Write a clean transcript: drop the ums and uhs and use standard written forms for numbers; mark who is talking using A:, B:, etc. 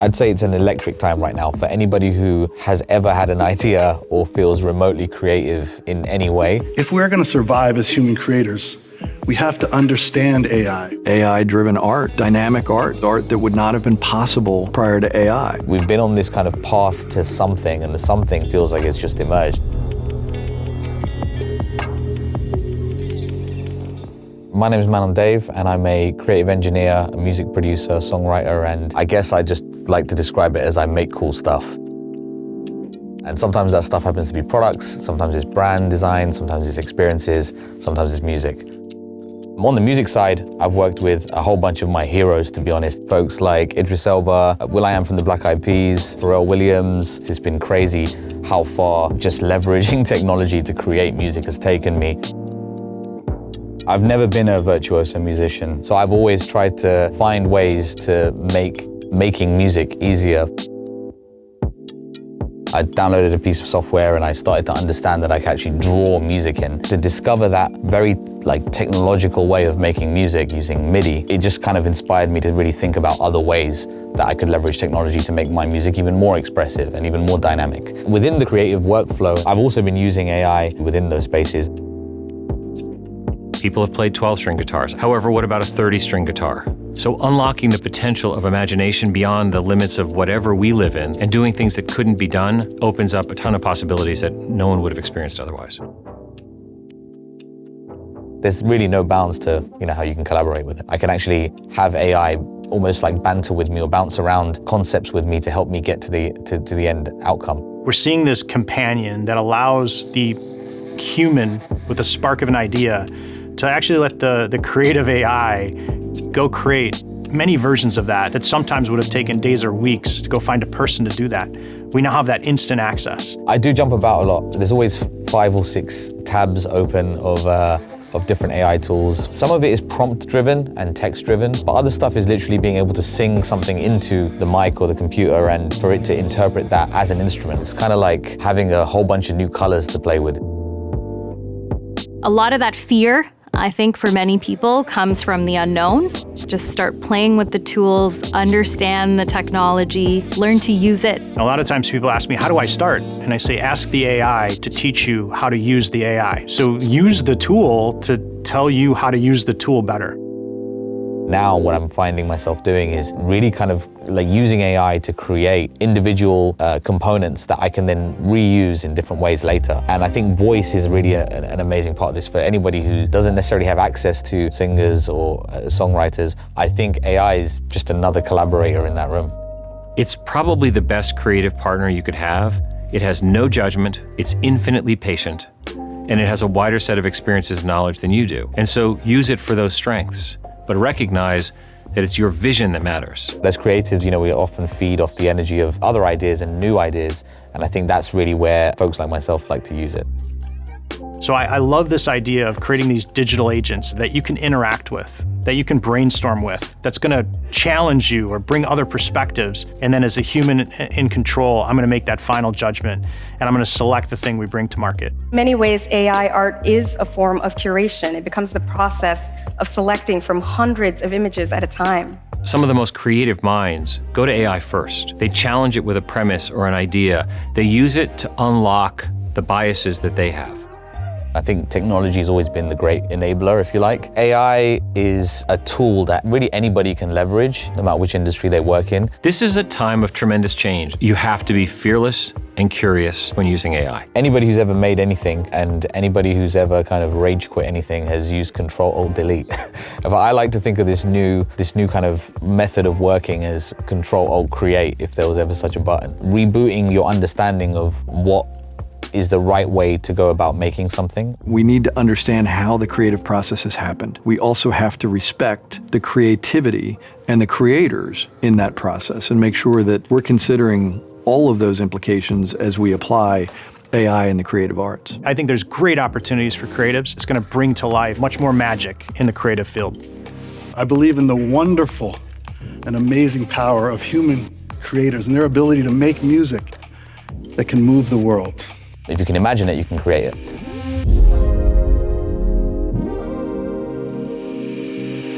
A: I'd say it's an electric time right now for anybody who has ever had an idea or feels remotely creative in any way.
B: If we're going to survive as human creators, we have to understand AI.
C: AI-driven art, dynamic art that would not have been possible prior to AI.
A: We've been on this kind of path to something, and the something feels like it's just emerged. My name is Manon Dave, and I'm a creative engineer, a music producer, songwriter, and I guess I just like to describe it as I make cool stuff. And sometimes that stuff happens to be products, sometimes it's brand design, sometimes it's experiences, sometimes it's music. On the music side, I've worked with a whole bunch of my heroes, to be honest. Folks like Idris Elba, will.i.am from the Black Eyed Peas, Pharrell Williams. It's been crazy how far just leveraging technology to create music has taken me. I've never been a virtuoso musician, so I've always tried to find ways to make making music easier. I downloaded a piece of software and I started to understand that I could actually draw music in. To discover that very technological way of making music using MIDI, it just kind of inspired me to really think about other ways that I could leverage technology to make my music even more expressive and even more dynamic. Within the creative workflow, I've also been using AI within those spaces.
D: People have played 12-string guitars. However, what about a 30-string guitar? So unlocking the potential of imagination beyond the limits of whatever we live in and doing things that couldn't be done opens up a ton of possibilities that no one would have experienced otherwise.
A: There's really no bounds to how you can collaborate with it. I can actually have AI almost like banter with me or bounce around concepts with me to help me get to the end outcome.
E: We're seeing this companion that allows the human with a spark of an idea to actually let the creative AI go create many versions of that sometimes would have taken days or weeks to go find a person to do that. We now have that instant access.
A: I do jump about a lot. There's always 5 or 6 tabs open of different AI tools. Some of it is prompt-driven and text-driven, but other stuff is literally being able to sing something into the mic or the computer and for it to interpret that as an instrument. It's kind of like having a whole bunch of new colors to play with.
F: A lot of that fear, I think, for many people comes from the unknown. Just start playing with the tools, understand the technology, learn to use it.
E: A lot of times people ask me, how do I start? And I say, ask the AI to teach you how to use the AI. So use the tool to tell you how to use the tool better.
A: Now what I'm finding myself doing is really kind of using AI to create individual components that I can then reuse in different ways later. And I think voice is really an amazing part of this for anybody who doesn't necessarily have access to singers or songwriters. I think AI is just another collaborator in that room.
D: It's probably the best creative partner you could have. It has no judgment, it's infinitely patient, and it has a wider set of experiences and knowledge than you do. And so use it for those strengths. But recognize that it's your vision that matters.
A: As creatives, we often feed off the energy of other ideas and new ideas, and I think that's really where folks like myself like to use it.
E: So I love this idea of creating these digital agents that you can interact with, that you can brainstorm with, that's gonna challenge you or bring other perspectives. And then as a human in control, I'm gonna make that final judgment and I'm gonna select the thing we bring to market.
G: In many ways, AI art is a form of curation. It becomes the process of selecting from hundreds of images at a time.
D: Some of the most creative minds go to AI first. They challenge it with a premise or an idea. They use it to unlock the biases that they have.
A: I think technology has always been the great enabler, if you like. AI is a tool that really anybody can leverage, no matter which industry they work in.
D: This is a time of tremendous change. You have to be fearless and curious when using AI.
A: Anybody who's ever made anything and anybody who's ever kind of rage quit anything has used Control-Alt-Delete. But I like to think of this new kind of method of working as Control-Alt-Create, if there was ever such a button. Rebooting your understanding of what is the right way to go about making something.
C: We need to understand how the creative process has happened. We also have to respect the creativity and the creators in that process and make sure that we're considering all of those implications as we apply AI in the creative arts.
E: I think there's great opportunities for creatives. It's gonna bring to life much more magic in the creative field.
B: I believe in the wonderful and amazing power of human creators and their ability to make music that can move the world.
A: If you can imagine it, you can create it.